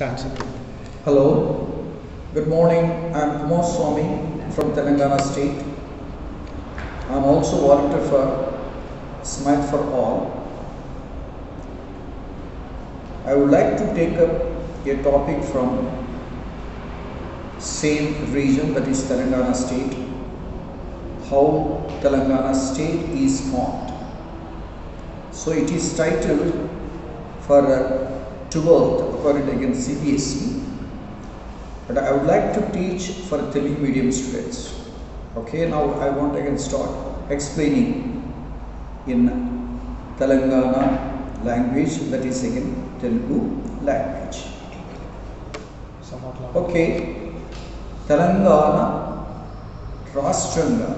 Stands it. Hello, good morning. I am Kumar Swami from Telangana State. I am also volunteer for Smile for All. I would like to take up a topic from same region, that is Telangana State. How Telangana State is formed. So it is titled for 12th according to again CBSE, but I would like to teach for Telugu medium students. Okay, now I want to again start explaining in Telangana language, that is again Telugu language. Okay, Telangana రాష్ట్రంగా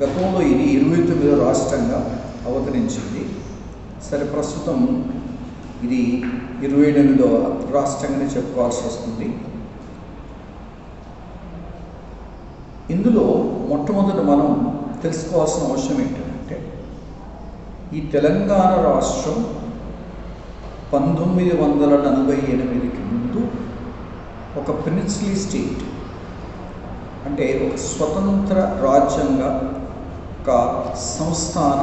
గతంలో ఇది 29వ రాష్ట్రంగా అవతరించింది. సరే, ప్రస్తుతం ఇది 28వ రాష్ట్రంగానే చెప్పుకోవాల్సి వస్తుంది. ఇందులో మొట్టమొదట మనం తెలుసుకోవాల్సిన అవసరం ఏంటంటే, ఈ తెలంగాణ రాష్ట్రం 1948కి ముందు ఒక ప్రిన్స్లీ స్టేట్, అంటే ఒక స్వతంత్ర రాజ్యంగా, ఒక సంస్థాన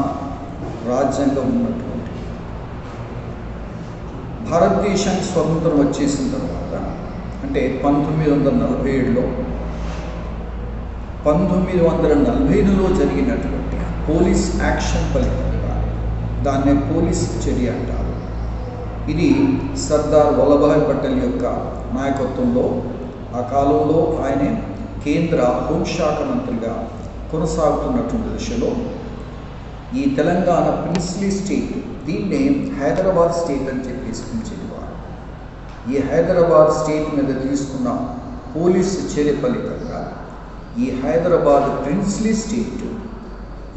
రాజ్యంగా ఉన్నటువంటి, భారతదేశానికి స్వతంత్రం వచ్చేసిన తర్వాత, అంటే 1947లో 1948లో జరిగినటువంటి పోలీస్ యాక్షన్ ఫలితంగా, దాన్నే పోలీస్ చర్య అంటారు. ఇది సర్దార్ వల్లభాయ్ పటేల్ యొక్క నాయకత్వంలో, ఆ కాలంలో ఆయనే కేంద్ర హోంశాఖ మంత్రిగా కొనసాగుతున్నటువంటి దశలో ఈ తెలంగాణ ప్రిన్స్లీ స్టేట్, దీన్నే హైదరాబాద్ స్టేట్ అని చెప్పేసి పిలిచేవారు. ఈ హైదరాబాద్ స్టేట్ మీద తీసుకున్న పోలీసు చర్య ఫలితంగా ఈ హైదరాబాద్ ప్రిన్స్లీ స్టేట్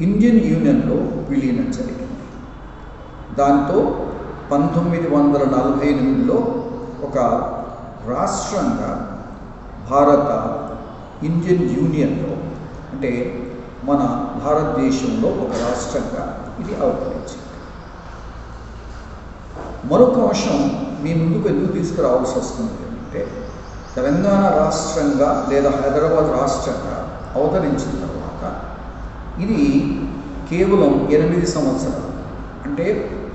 ఇండియన్ యూనియన్లో విలీనం జరిగింది. దాంతో 1948లో ఒక రాష్ట్రంగా భారత ఇండియన్ యూనియన్లో, అంటే మన భారతదేశంలో ఒక రాష్ట్రంగా ఇది అవతరించింది. మరొక అంశం మీ ముందుకు ఎందుకు తీసుకురావాల్సి వస్తుంది అంటే, తెలంగాణ రాష్ట్రంగా లేదా హైదరాబాద్ రాష్ట్రంగా అవతరించిన తర్వాత ఇది కేవలం 8 సంవత్సరాలు, అంటే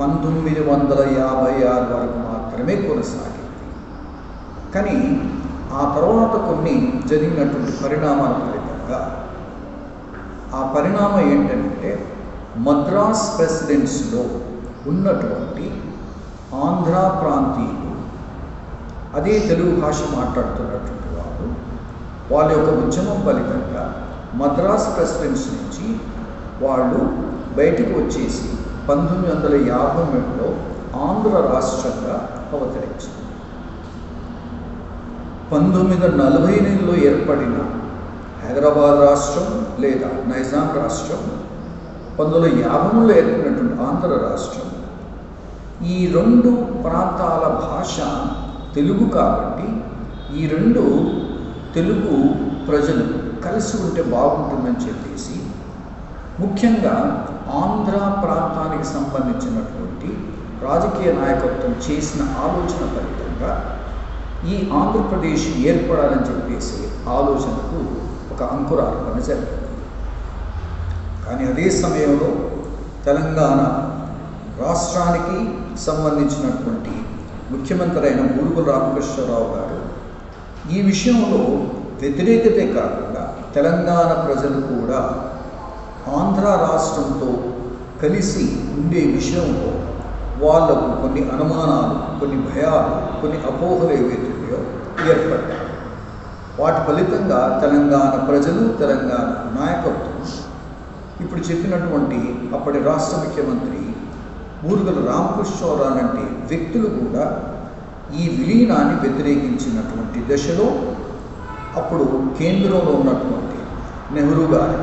1956 వరకు మాత్రమే కొనసాగింది. కానీ ఆ తర్వాత కొన్ని జరిగినటువంటి పరిణామాల ఫలితంగా, ఆ పరిణామం ఏంటంటే, మద్రాస్ ప్రెసిడెన్సీలో ఉన్నటువంటి ఆంధ్ర ప్రాంతీయులు, అదే తెలుగు భాష మాట్లాడుతున్నటువంటి వారు, వాళ్ళ యొక్క ఉద్యమం ఫలితంగా మద్రాస్ ప్రెసిడెన్సీ నుంచి వాళ్ళు బయటకు వచ్చేసి 1953లో ఆంధ్ర రాష్ట్రంగా అవతరించింది. 1948లో ఏర్పడిన హైదరాబాద్ రాష్ట్రం లేదా నైజాం రాష్ట్రం, 1953లో ఏర్పడినటువంటి ఆంధ్ర రాష్ట్రం, ఈ రెండు ప్రాంతాల భాష తెలుగు కాబట్టి ఈ రెండు తెలుగు ప్రజలు కలిసి ఉంటే బాగుంటుందని చెప్పేసి, ముఖ్యంగా ఆంధ్ర ప్రాంతానికి సంబంధించినటువంటి రాజకీయ నాయకత్వం చేసిన ఆలోచన ఫలితంగా ఈ ఆంధ్రప్రదేశ్ ఏర్పడాలని చెప్పేసి ఆలోచనకు ఒక అంకురార్పణ జరిగింది. కానీ అదే సమయంలో తెలంగాణ రాష్ట్రానికి సంబంధించినటువంటి ముఖ్యమంత్రి అయిన బూరుగుల రామకృష్ణరావు గారు ఈ విషయంలో వ్యతిరేకతే కాకుండా, తెలంగాణ ప్రజలు కూడా ఆంధ్ర రాష్ట్రంతో కలిసి ఉండే విషయంలో వాళ్లకు కొన్ని అనుమానాలు, కొన్ని భయాలు, కొన్ని అపోహలు ఏవైతున్నాయో ఏర్పడ్డాయి. వాటి ఫలితంగా తెలంగాణ ప్రజలు, తెలంగాణ నాయకత్వం, ఇప్పుడు చెప్పినటువంటి అప్పటి రాష్ట్ర ముఖ్యమంత్రి బూరుగుల రామకృష్ణరావు లాంటి వ్యక్తులు కూడా ఈ విలీనాన్ని వ్యతిరేకించినటువంటి దశలో, అప్పుడు కేంద్రంలో ఉన్నటువంటి నెహ్రూ గారు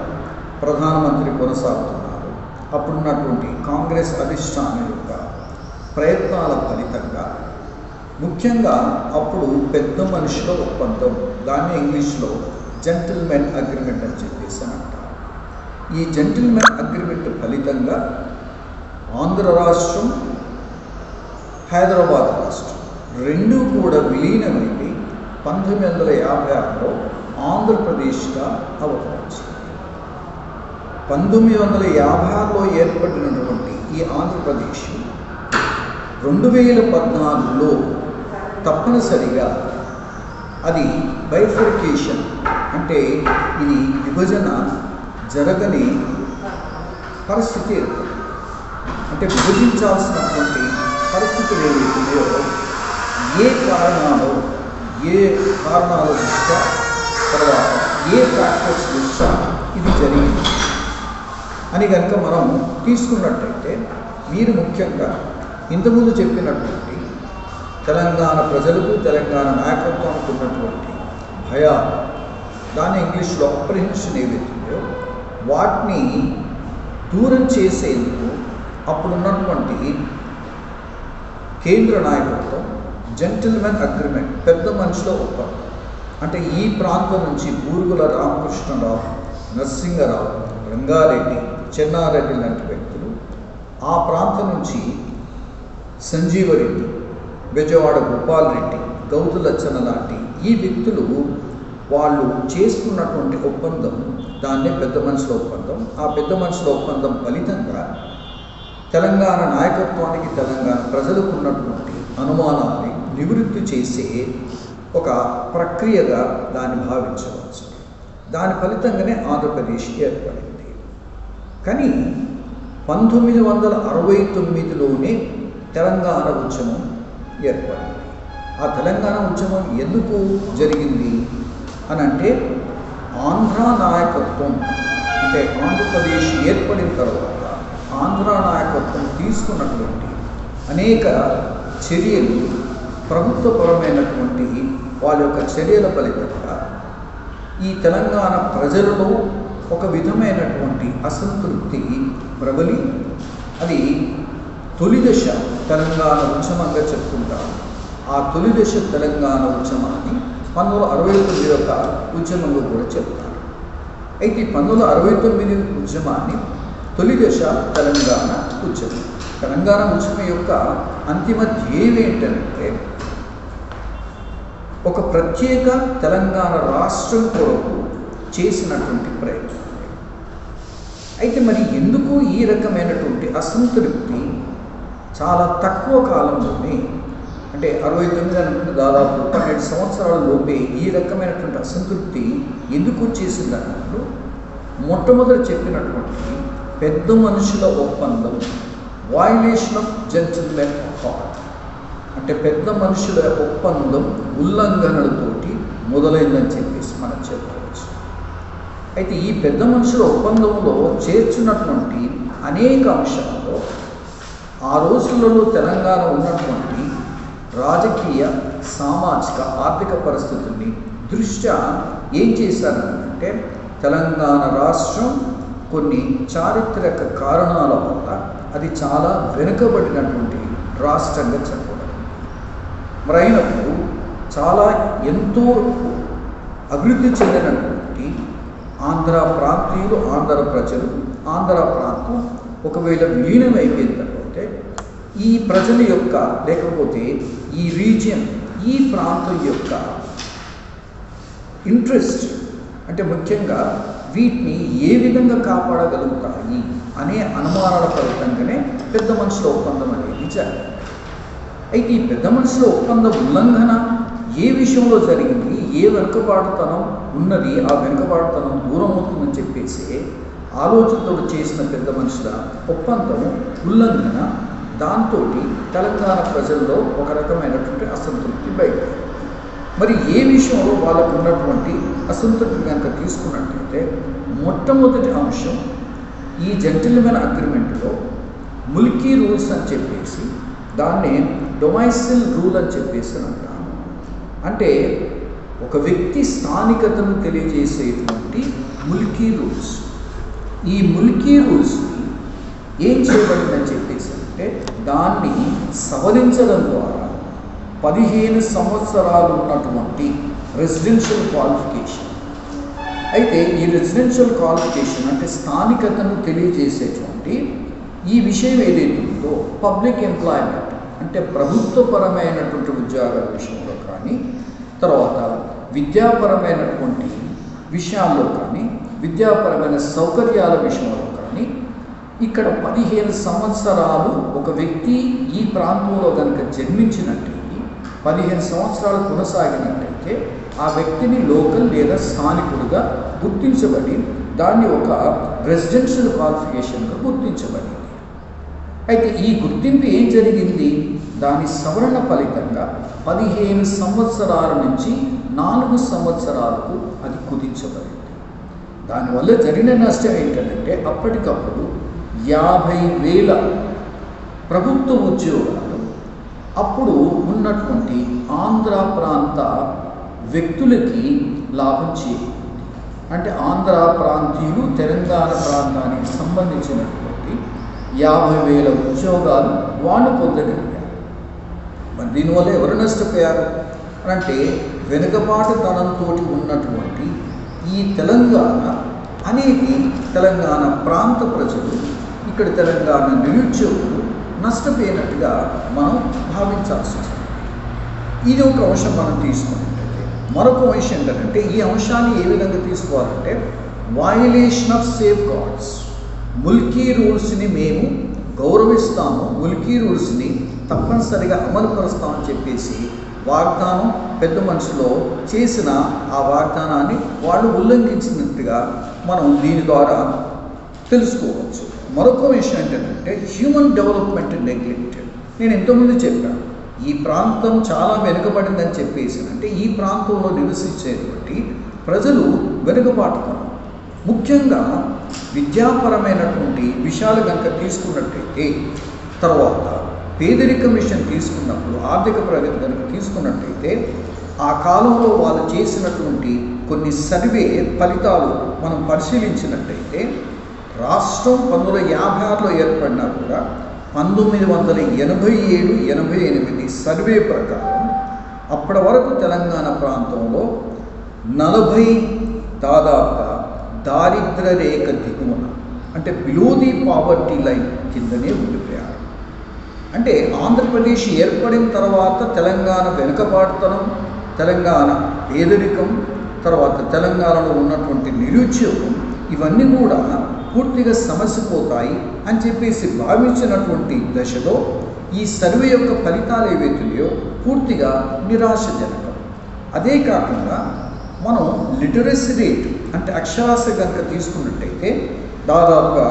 ప్రధానమంత్రి కొనసాగుతున్నారు. అప్పుడున్నటువంటి కాంగ్రెస్ అధిష్టానం యొక్క ప్రయత్నాల ఫలితంగా, ముఖ్యంగా అప్పుడు పెద్ద మనుషుల ఒప్పందం, దాన్ని ఇంగ్లీష్లో జెంటిల్మెన్ అగ్రిమెంట్ అని చెప్పేసి అంటారు. ఈ జెంటిల్మెన్ అగ్రిమెంట్ ఫలితంగా ఆంధ్ర రాష్ట్రం, హైదరాబాద్ రాష్ట్రం రెండు కూడా విలీనమైంది 1956లో ఆంధ్రప్రదేశ్గా అవతరించింది. 1956లో ఏర్పడినటువంటి ఈ ఆంధ్రప్రదేశ్ 2014లో తప్పనిసరిగా అది బైఫర్కేషన్ అంటే ఇది విభజన జరగని పరిస్థితి ఏర్పడింది. అంటే విభజించాల్సినటువంటి పరిస్థితులు ఏవైతున్నాయో ఏ కారణాల దృష్ట్యా తర్వాత ఏ ఫ్యాక్టర్స్ దృష్ట్యా ఇది జరిగింది అని కనుక మనం తీసుకున్నట్టయితే మీరు ముఖ్యంగా ఇంతకుముందు చెప్పినటువంటి తెలంగాణ ప్రజలకు తెలంగాణ నాయకత్వానికి ఉన్నటువంటి భయాలు, దాని ఇంగ్లీష్లో అప్రిహెన్షన్ ఏవైతుందో వాటిని దూరం చేసేందుకు అప్పుడున్నటువంటి కేంద్ర నాయకత్వం జెంటిల్మెన్ అగ్రిమెంట్, పెద్ద మనుషుల ఒప్పందం, అంటే ఈ ప్రాంతం నుంచి బూరుగుల రామకృష్ణరావు, నరసింగరావు, రంగారెడ్డి, చెన్నారెడ్డి లాంటి వ్యక్తులు, ఆ ప్రాంతం నుంచి సంజీవరెడ్డి, బెజవాడ గోపాల్ రెడ్డి, గౌతు లచ్చన్న లాంటి ఈ వ్యక్తులు వాళ్ళు చేసుకున్నటువంటి ఒప్పందం, దాన్నే పెద్ద మనుషుల ఒప్పందం. ఆ పెద్ద మనుషుల ఒప్పందం ఫలితంగా తెలంగాణ నాయకత్వానికి తెలంగాణ ప్రజలకు ఉన్నటువంటి అనుమానాన్ని నివృత్తి చేసే ఒక ప్రక్రియగా దాన్ని భావించవచ్చు. దాని ఫలితంగానే ఆంధ్రప్రదేశ్ ఏర్పడింది. కానీ 1969లోనే తెలంగాణ ఉద్యమం ఏర్పడింది. ఆ తెలంగాణ ఉద్యమం ఎందుకు జరిగింది అని అంటే ఆంధ్ర నాయకత్వం, అంటే ఆంధ్రప్రదేశ్ ఏర్పడిన తర్వాత ఆంధ్ర నాయకత్వం తీసుకున్నటువంటి అనేక చర్యలు, ప్రభుత్వపరమైనటువంటి వాళ్ళ యొక్క చర్యల ఫలితంగా ఈ తెలంగాణ ప్రజలలో ఒక విధమైనటువంటి అసంతృప్తి ప్రబలి అది తొలి దశ తెలంగాణ ఉద్యమంగా చెప్పుకుంటారు. ఆ తొలి దశ తెలంగాణ ఉద్యమాన్ని 1969 యొక్క ఉద్యమంగా కూడా చెప్తారు. అయితే 1969 ఉద్యమాన్ని తొలి దశ తెలంగాణ ఉద్యమం. తెలంగాణ ఉద్యమం యొక్క అంతిమ ధ్యేయం ఏంటంటే ఒక ప్రత్యేక తెలంగాణ రాష్ట్రం కొరకు చేసినటువంటి ప్రయత్నం. అయితే మరి ఎందుకు ఈ రకమైనటువంటి అసంతృప్తి చాలా తక్కువ కాలంలోనే, అంటే 69 అనుకుంటే దాదాపు 12 సంవత్సరాల లోపే ఈ రకమైనటువంటి అసంతృప్తి ఎందుకు వచ్చేసింది అన్నప్పుడు మొట్టమొదటి చెప్పినటువంటి పెద్ద మనుషుల ఒప్పందం, వయలేషన్ ఆఫ్ జెంటిల్మెన్ అకార్డ్, అంటే పెద్ద మనుషుల ఒప్పందం ఉల్లంఘనలతోటి మొదలైందని చెప్పేసి మనం చెప్పవచ్చు. అయితే ఈ పెద్ద మనుషుల ఒప్పందంలో చేర్చున్నటువంటి అనేక అంశాల్లో ఆ రోజులలో తెలంగాణ ఉన్నటువంటి రాజకీయ, సామాజిక, ఆర్థిక పరిస్థితుల్ని దృష్ట్యా ఏం చేశారంటే తెలంగాణ రాష్ట్రం కొన్ని చారిత్రక కారణాల వల్ల అది చాలా వెనుకబడినటువంటి రాష్ట్రంగా చెప్పబడింది. మరి అయినప్పుడు చాలా ఎంతో అభివృద్ధి చెందినటువంటి ఆంధ్ర ప్రాంతీయులు, ఆంధ్ర ప్రజలు, ఆంధ్ర ప్రాంతం ఒకవేళ విలీనమైపోయిందంటే ఈ ప్రజల యొక్క, లేకపోతే ఈ రీజియన్, ఈ ప్రాంతం యొక్క ఇంట్రెస్ట్, అంటే ముఖ్యంగా వీటిని ఏ విధంగా కాపాడగలుగుతాయి అనే అనుమానాల ఫలితంగానే పెద్ద మనుషుల ఒప్పందం అనేది జరిగింది. అయితే ఈ పెద్ద మనుషుల ఒప్పందం ఉల్లంఘన ఏ విషయంలో జరిగింది, ఏ వెనుకబాటుతనం ఉన్నది, ఆ వెనుకబాటుతనం దూరం అవుతుందని చెప్పేసి ఆలోచనతో చేసిన పెద్ద మనుషుల ఒప్పందం ఉల్లంఘన, దాంతో తెలంగాణ ప్రజల్లో ఒక రకమైనటువంటి అసంతృప్తి బయటపడింది. మరి ఏ విషయంలో వాళ్ళకు ఉన్నటువంటి అసంతృప్తి కనుక తీసుకున్నట్టయితే మొట్టమొదటి అంశం ఈ జెంటిల్మెన్ అగ్రిమెంట్లో ముల్కీ రూల్స్ అని చెప్పేసి, దాన్ని డొమైసిల్ రూల్ అని చెప్పేసి అంటాము. అంటే ఒక వ్యక్తి స్థానికతను తెలియజేసేటువంటి ముల్కీ రూల్స్. ఈ ముల్కీ రూల్స్ని ఏం చేయబడిందని చెప్పేసి అంటే దాన్ని సవరించడం ద్వారా 15 సంవత్సరాలు ఉన్నటువంటి రెసిడెన్షియల్ క్వాలిఫికేషన్, అయితే ఈ రెసిడెన్షియల్ క్వాలిఫికేషన్ అంటే స్థానికతను తెలియజేసేటువంటి ఈ విషయం ఏదైతే ఉందో పబ్లిక్ ఎంప్లాయ్మెంట్, అంటే ప్రభుత్వపరమైనటువంటి ఉద్యోగాల విషయంలో కానీ, తర్వాత విద్యాపరమైనటువంటి విషయాల్లో కానీ, విద్యాపరమైన సౌకర్యాల విషయంలో కానీ ఇక్కడ 15 సంవత్సరాలు ఒక వ్యక్తి ఈ ప్రాంతంలో కనుక జన్మించినట్టయితే, 15 సంవత్సరాలు కొనసాగినట్టయితే ఆ వ్యక్తిని లోకల్ లేదా స్థానికుడుగా గుర్తించబడి దాన్ని ఒక రెసిడెన్షియల్ క్వాలిఫికేషన్గా గుర్తించబడింది. అయితే ఈ గుర్తింపు ఏం జరిగింది? దాని సవరణ ఫలితంగా 15 సంవత్సరాల నుంచి 4 సంవత్సరాలకు అది కుదించబడింది. దానివల్ల జరిగిన నష్టం ఏంటంటే అప్పటికప్పుడు 50,000 ప్రభుత్వ ఉద్యోగాలు అప్పుడు ఉన్నటువంటి ఆంధ్ర ప్రాంత వ్యక్తులకి లాభం చేకూరింది. అంటే ఆంధ్ర ప్రాంతీయులు తెలంగాణ ప్రాంతానికి సంబంధించినటువంటి 50,000 ఉద్యోగాలు వాళ్ళు పొందగలిగారు. మరి దీనివల్ల ఎవరు నష్టపోయారు అంటే వెనుకబాటుతనంతో ఉన్నటువంటి ఈ తెలంగాణ అనేది తెలంగాణ ప్రాంత ప్రజలు, ఇక్కడ తెలంగాణ నిరుద్యోగులు నష్టపోయినట్టుగా మనం భావించాల్సి వస్తుంది. ఇది ఒక అంశం మనం తీసుకున్నట్టయితే, మరొక అంశం ఏంటంటే ఈ అంశాన్ని ఏ విధంగా తీసుకోవాలంటే violation of safeguards. Mulki రూల్స్ని మేము గౌరవిస్తాము, ముల్కీ రూల్స్ని తప్పనిసరిగా అమలుపరుస్తామని చెప్పేసి వాగ్దానం పెద్ద మనుషులో చేసిన ఆ వాగ్దానాన్ని వాళ్ళు ఉల్లంఘించినట్టుగా మనం దీని ద్వారా తెలుసుకోవచ్చు. మరొక విషయం ఏంటంటే హ్యూమన్ డెవలప్మెంట్ నెగ్లెక్టెడ్. నేను ఎంతోమంది చెప్పాను ఈ ప్రాంతం చాలా వెనుకబడిందని చెప్పేసి, అంటే ఈ ప్రాంతంలో నివసించేటువంటి ప్రజలు వెనుకబాటుతారు. ముఖ్యంగా విద్యాపరమైనటువంటి విషయాలు కనుక తీసుకున్నట్టయితే, తర్వాత పేదరిక మిషన్ తీసుకున్నప్పుడు, ఆర్థిక ప్రగతి కనుక తీసుకున్నట్టయితే ఆ కాలంలో వాళ్ళు చేసినటువంటి కొన్ని సర్వే ఫలితాలు మనం పరిశీలించినట్టయితే రాష్ట్రం 1956లో ఏర్పడినా కూడా 1987-88 సర్వే ప్రకారం అప్పటి వరకు తెలంగాణ ప్రాంతంలో 40 దాదాపుగా దారిద్ర్య రేఖ దిగువన, అంటే బిలో ది పావర్టీ లైన్ కిందనే ఉండిపోయారు. అంటే ఆంధ్రప్రదేశ్ ఏర్పడిన తర్వాత తెలంగాణ వెనుకబాటుతనం, తెలంగాణ పేదరికం, తర్వాత తెలంగాణలో ఉన్నటువంటి నిరుద్యోగం ఇవన్నీ కూడా పూర్తిగా సమసిపోతాయి అని చెప్పేసి భావించినటువంటి దశలో ఈ సర్వే యొక్క ఫలితాలు ఏవైతున్నాయో పూర్తిగా నిరాశజనకం. అదే కాకుండా మనం లిటరసీ రేట్ అంటే అక్షరాస్యత కనుక తీసుకున్నట్టయితే దాదాపుగా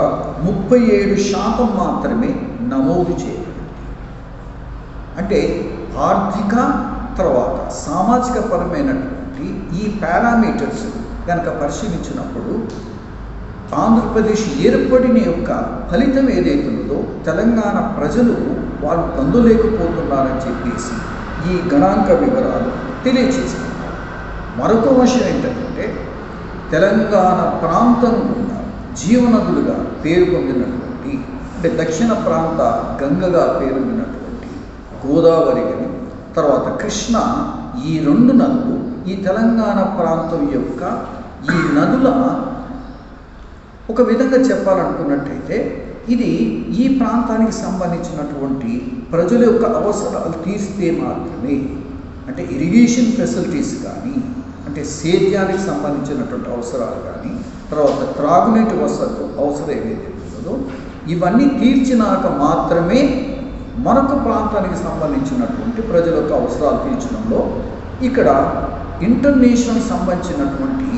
37% మాత్రమే నమోదు చేయబడింది. అంటే ఆర్థిక తర్వాత సామాజిక పరమైనటువంటి ఈ పారామీటర్స్ కనుక పరిశీలించినప్పుడు ఆంధ్రప్రదేశ్ ఏర్పడిన యొక్క ఫలితం ఏదైతుందో తెలంగాణ ప్రజలు వాళ్ళు పొందలేకపోతున్నారని చెప్పేసి ఈ గణాంక వివరాలు తెలియచేస్తున్నారు. మరొక విషయం ఏంటంటే తెలంగాణ ప్రాంతం కూడా జీవనదులుగా పేరు పొందినటువంటి, అంటే దక్షిణ ప్రాంత గంగగా పేరొందినటువంటి గోదావరి కానీ తర్వాత కృష్ణ, ఈ 2 నదులు ఈ తెలంగాణ ప్రాంతం యొక్క ఈ నదుల ఒక విధంగా చెప్పాలనుకున్నట్టయితే ఇది ఈ ప్రాంతానికి సంబంధించినటువంటి ప్రజల యొక్క అవసరాలు తీస్తే మాత్రమే, అంటే ఇరిగేషన్ ఫెసిలిటీస్ కానీ, అంటే సేద్యానికి సంబంధించినటువంటి అవసరాలు కానీ, తర్వాత త్రాగునీటి అవసరం ఏదైతే ఉంటుందో ఇవన్నీ తీర్చినాక మాత్రమే మరొక ప్రాంతానికి సంబంధించినటువంటి ప్రజల యొక్క అవసరాలు తీర్చడంలో ఇక్కడ ఇంటర్నేషనల్ సంబంధించినటువంటి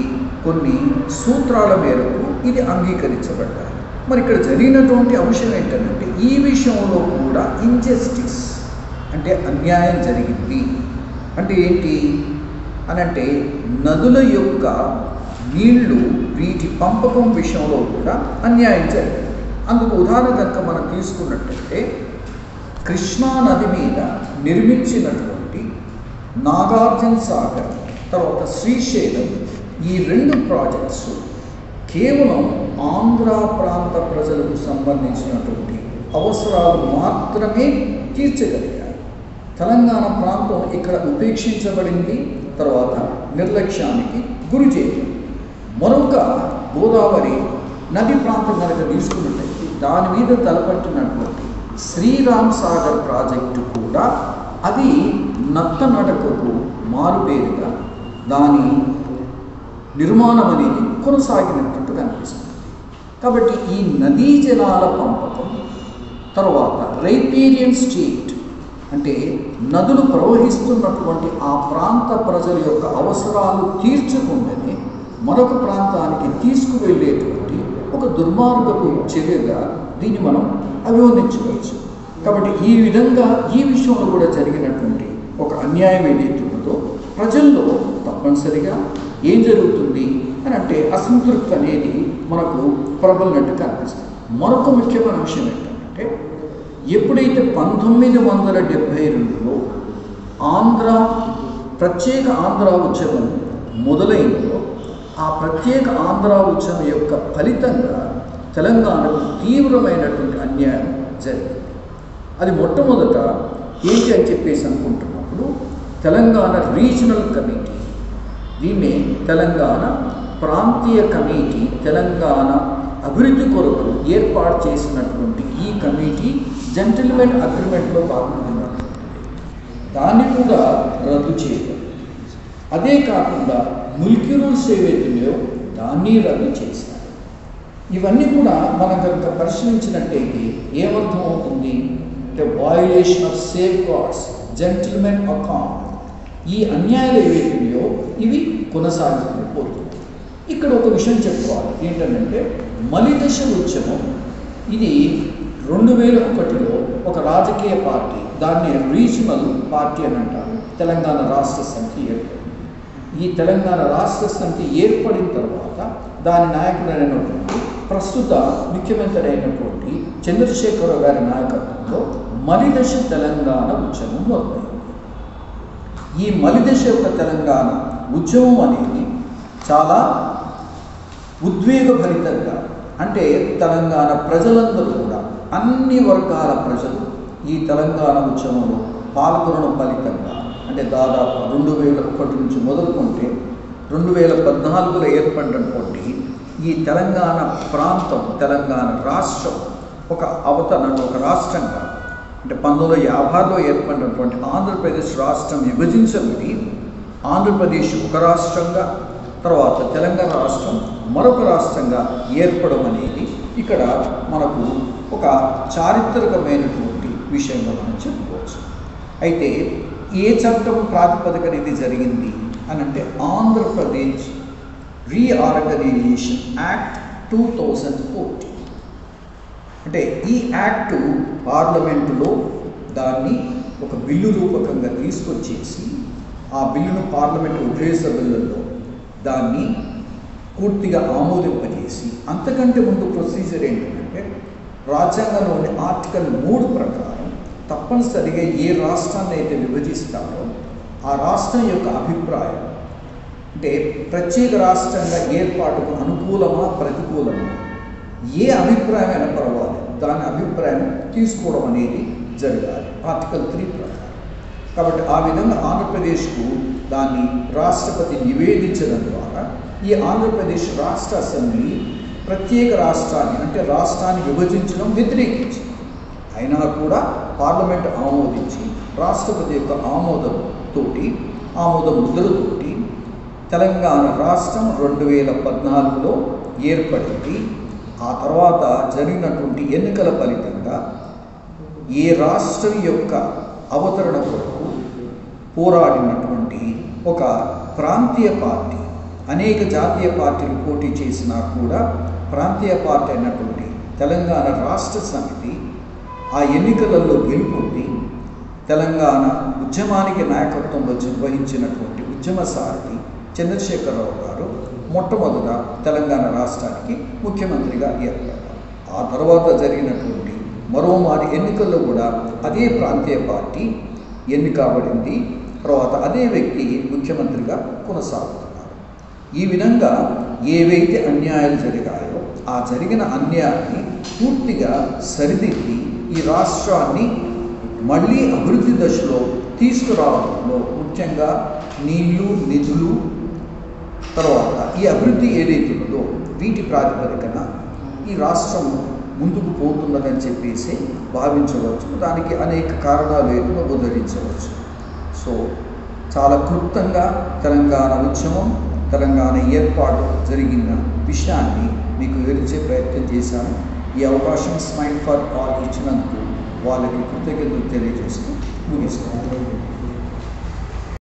కొన్ని సూత్రాల మేరకు ఇది అంగీకరించబడ్డాయి. మరి ఇక్కడ జరిగినటువంటి అంశం ఏంటంటే ఈ విషయంలో కూడా ఇంజస్టిస్ అంటే అన్యాయం జరిగింది. అంటే ఏంటి అనంటే నదుల యొక్క నీళ్లు వీటి పంపకం విషయంలో కూడా అన్యాయం జరిగింది. అందుకు ఉదాహరణ కనుక మనం తీసుకున్నట్టయితే కృష్ణా నది మీద నిర్మించినటువంటి నాగార్జున సాగర్ తర్వాత శ్రీశైలం ఈ 2 ప్రాజెక్ట్స్ కేవలం ఆంధ్ర ప్రాంత ప్రజలకు సంబంధించినటువంటి అవసరాలు మాత్రమే తీర్చగలిగారు. తెలంగాణ ప్రాంతం ఇక్కడ ఉపేక్షించబడింది, తర్వాత నిర్లక్ష్యానికి గురి చేయాలి. మరొక గోదావరి నది ప్రాంతం కనుక తీసుకున్నట్లయితే దాని మీద తలపట్టినటువంటి శ్రీరామ్ సాగర్ ప్రాజెక్టు కూడా అది నత్తనడకకు మారుపేరుగా దాని నిర్మాణం అనేది కొనసాగినట్టు కనిపిస్తుంది. కాబట్టి ఈ నదీ జలాల పంపకం తర్వాత రైపేరియన్ స్టేట్ అంటే నదులు ప్రవహిస్తున్నటువంటి ఆ ప్రాంత ప్రజల యొక్క అవసరాలు తీర్చకుండానే మరొక ప్రాంతానికి తీసుకువెళ్ళేటువంటి ఒక దుర్మార్గపు చర్యగా దీన్ని మనం అభివర్ణించవచ్చు. కాబట్టి ఈ విధంగా ఈ విషయంలో కూడా జరిగినటువంటి ఒక అన్యాయం ఏదైతే ఉన్నదో ప్రజల్లో తప్పనిసరిగా ఏం జరుగుతుంది అని అంటే అసంతృప్తి అనేది మనకు ప్రబలినట్టు కనిపిస్తుంది. మరొక ముఖ్యమైన విషయం ఏంటంటే ఎప్పుడైతే 1972లో ప్రత్యేక ఆంధ్ర ఉద్యమం మొదలైందో ఆ ప్రత్యేక ఆంధ్ర ఉద్యమం యొక్క ఫలితంగా తెలంగాణకు తీవ్రమైనటువంటి అన్యాయం జరిగింది. అది మొట్టమొదట ఏంటి అని చెప్పేసి అనుకుంటున్నప్పుడు తెలంగాణ రీజనల్ కమిటీ, దీన్ని తెలంగాణ ప్రాంతీయ కమిటీ, తెలంగాణ అభివృద్ధి కొరకు ఏర్పాటు చేసినటువంటి ఈ కమిటీ జెంటిల్మెన్ అగ్రిమెంట్లో భాగంగా దాన్ని కూడా రద్దు చేయడం, అదే కాకుండా ముల్కీ రూల్స్ ఏవైతున్నాయో దాన్ని రద్దు చేశారు. ఇవన్నీ కూడా మనం కనుక పరిశీలించినట్టయితే ఏమర్థం అవుతుంది అంటే violation of safeguards, gentlemen account, ఈ అన్యాయాలు ఏవైతున్నాయో ఇవి కొనసాగుతూ పోతుంది. ఇక్కడ ఒక విషయం చెప్పుకోవాలి ఏంటంటే మలిదశ ఉద్యమం ఇది 2001లో ఒక రాజకీయ పార్టీ, దాన్ని రీజనల్ పార్టీ అని అంటారు, తెలంగాణ రాష్ట్ర సమితి ఏర్పడింది. ఈ తెలంగాణ రాష్ట్ర సమితి ఏర్పడిన తర్వాత దాని నాయకుడైనటువంటి ప్రస్తుత ముఖ్యమంత్రి అయినటువంటి చంద్రశేఖరరావు గారి నాయకత్వంలో మలిదశ తెలంగాణ ఉద్యమం మొదలైంది. ఈ మలిదశ యొక్క తెలంగాణ ఉద్యమం అనేది చాలా ఉద్వేగభరితంగా, అంటే తెలంగాణ ప్రజలందరూ కూడా అన్ని వర్గాల ప్రజలు ఈ తెలంగాణ ఉద్యమంలో పాల్గొనడం ఫలితంగా, అంటే దాదాపు 2001 నుంచి మొదలుకుంటే 2014లో ఏర్పడినటువంటి ఈ తెలంగాణ ప్రాంతం, తెలంగాణ రాష్ట్రం ఒక రాష్ట్రంగా, అంటే 1956లో ఏర్పడినటువంటి ఆంధ్రప్రదేశ్ రాష్ట్రం విభజించబడి ఆంధ్రప్రదేశ్ ఒక రాష్ట్రంగా, తర్వాత తెలంగాణ రాష్ట్రం మరొక రాష్ట్రంగా ఏర్పడడం అనేది ఇక్కడ మనకు ఒక చారిత్రకమైనటువంటి విషయంగా మనం చెప్పుకోవచ్చు. అయితే ఏ చట్టం ప్రాతిపదికన ఇది జరిగింది అని అంటే ఆంధ్రప్రదేశ్ రీఆర్గనైజేషన్ యాక్ట్ 2014. అంటే ఈ యాక్ట్ పార్లమెంటులో దాన్ని ఒక బిల్లు రూపకంగా తీసుకొచ్చేసి ఆ బిల్లును పార్లమెంటు ఉభయ సభలలో దాన్ని పూర్తిగా ఆమోదింపజేసి, అంతకంటే ముందు ప్రొసీజర్ ఏంటంటే రాజ్యాంగంలోని ఆర్టికల్ 3 ప్రకారం తప్పనిసరిగా ఏ రాష్ట్రాన్ని అయితే విభజిస్తారో ఆ రాష్ట్రం యొక్క అభిప్రాయం, అంటే ప్రత్యేక రాష్ట్రంగా ఏర్పాటుకు అనుకూలమా ప్రతికూలమా ఏ అభిప్రాయమైనా పర్వాలేదు, దాని అభిప్రాయం తీసుకోవడం అనేది జరగాలి ఆర్టికల్ 3 ప్రకారం. కాబట్టి ఆ విధంగా ఆంధ్రప్రదేశ్కు దాన్ని రాష్ట్రపతి నివేదించడం ద్వారా ఈ ఆంధ్రప్రదేశ్ రాష్ట్ర అసెంబ్లీ ప్రత్యేక రాష్ట్రాన్ని, అంటే రాష్ట్రాన్ని విభజించడం వ్యతిరేకించింది. అయినా కూడా పార్లమెంటు ఆమోదించి రాష్ట్రపతి యొక్క ఆమోద ముద్రతోటి తెలంగాణ రాష్ట్రం 2014లో ఏర్పడింది. ఆ తర్వాత జరిగినటువంటి ఎన్నికల ఫలితంగా ఏ రాష్ట్రం యొక్క అవతరణ కొరకు పోరాడినటువంటి ఒక ప్రాంతీయ పార్టీ, అనేక జాతీయ పార్టీలు పోటీ చేసినా కూడా ప్రాంతీయ పార్టీ అయినటువంటి తెలంగాణ రాష్ట్ర సమితి ఆ ఎన్నికలలో గెలుపొంది తెలంగాణ ఉద్యమానికి నాయకత్వం వహించినటువంటి ఉద్యమ సారథి చంద్రశేఖరరావు గారు మొట్టమొదట తెలంగాణ రాష్ట్రానికి ముఖ్యమంత్రిగా ఏర్పడ్డారు. ఆ తర్వాత జరిగినటువంటి మరోమారి ఎన్నికల్లో కూడా అదే ప్రాంతీయ పార్టీ ఎన్నికబడింది. తర్వాత అదే వ్యక్తి ముఖ్యమంత్రిగా కొనసాగుతున్నారు. ఈ విధంగా ఏవైతే అన్యాయాలు జరిగాయో ఆ జరిగిన అన్యాయాన్ని పూర్తిగా సరిదిద్ది ఈ రాష్ట్రాన్ని మళ్ళీ అభివృద్ధి దశలో తీసుకురావడంలో ముఖ్యంగా నీళ్లు, నిధులు, తర్వాత ఈ అభివృద్ధి ఏదైతే ఉందో వీటి ప్రాతిపదికన ఈ రాష్ట్రం ముందుకు పోతున్నదని చెప్పేసి భావించవచ్చు. దానికి అనేక కారణాలు ఏమో ఉదరించవచ్చు. సో చాలా క్లుప్తంగా తెలంగాణ ఉద్యమం, తెలంగాణ ఏర్పాటు జరిగిన విషయాన్ని మీకు వివరించే ప్రయత్నం చేశాను. ఈ అవకాశం స్మైల్ ఫర్ ఆల్ ఇచ్చినందుకు వాళ్ళకి కృతజ్ఞతలు తెలియజేస్తూ ముగిస్తాను.